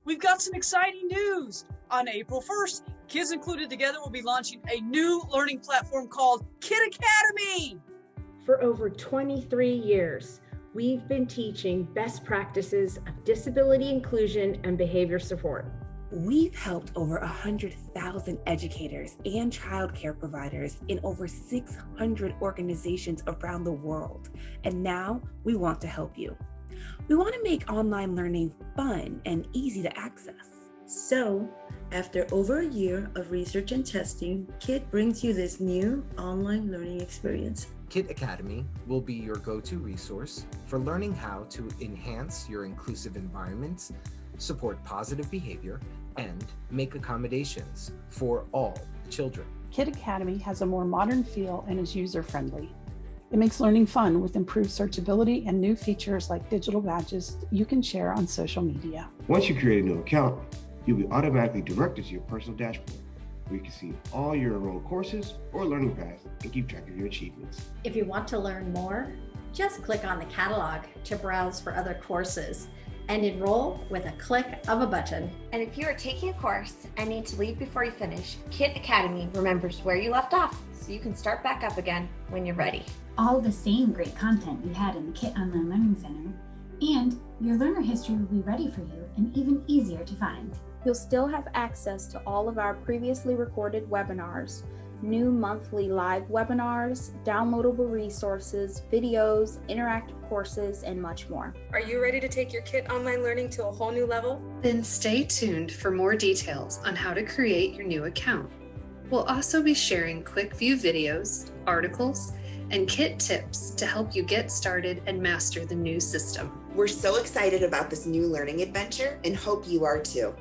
we've got some exciting news. On April 1st, Kids Included Together will be launching a new learning platform called Kid Academy. For over 23 years, we've been teaching best practices of disability inclusion and behavior support. We've helped over 100,000 educators and childcare providers in over 600 organizations around the world. And now we want to help you. We want to make online learning fun and easy to access. So, after over a year of research and testing, KID brings you this new online learning experience. Kid Academy will be your go-to resource for learning how to enhance your inclusive environments, support positive behavior, and make accommodations for all children. Kid Academy has a more modern feel and is user-friendly. It makes learning fun with improved searchability and new features like digital badges you can share on social media. Once you create a new account, you'll be automatically directed to your personal dashboard, where you can see all your enrolled courses or learning paths and keep track of your achievements. If you want to learn more, just click on the catalog to browse for other courses and enroll with a click of a button. And if you are taking a course and need to leave before you finish, Kid Academy remembers where you left off, so you can start back up again when you're ready. All the same great content you had in the KIT Online Learning Center, and your learner history will be ready for you and even easier to find. You'll still have access to all of our previously recorded webinars, new monthly live webinars, downloadable resources, videos, interactive courses, and much more. Are you ready to take your KIT Online Learning to a whole new level? Then stay tuned for more details on how to create your new account. We'll also be sharing quick view videos, articles, and KIT tips to help you get started and master the new system. We're so excited about this new learning adventure and hope you are too.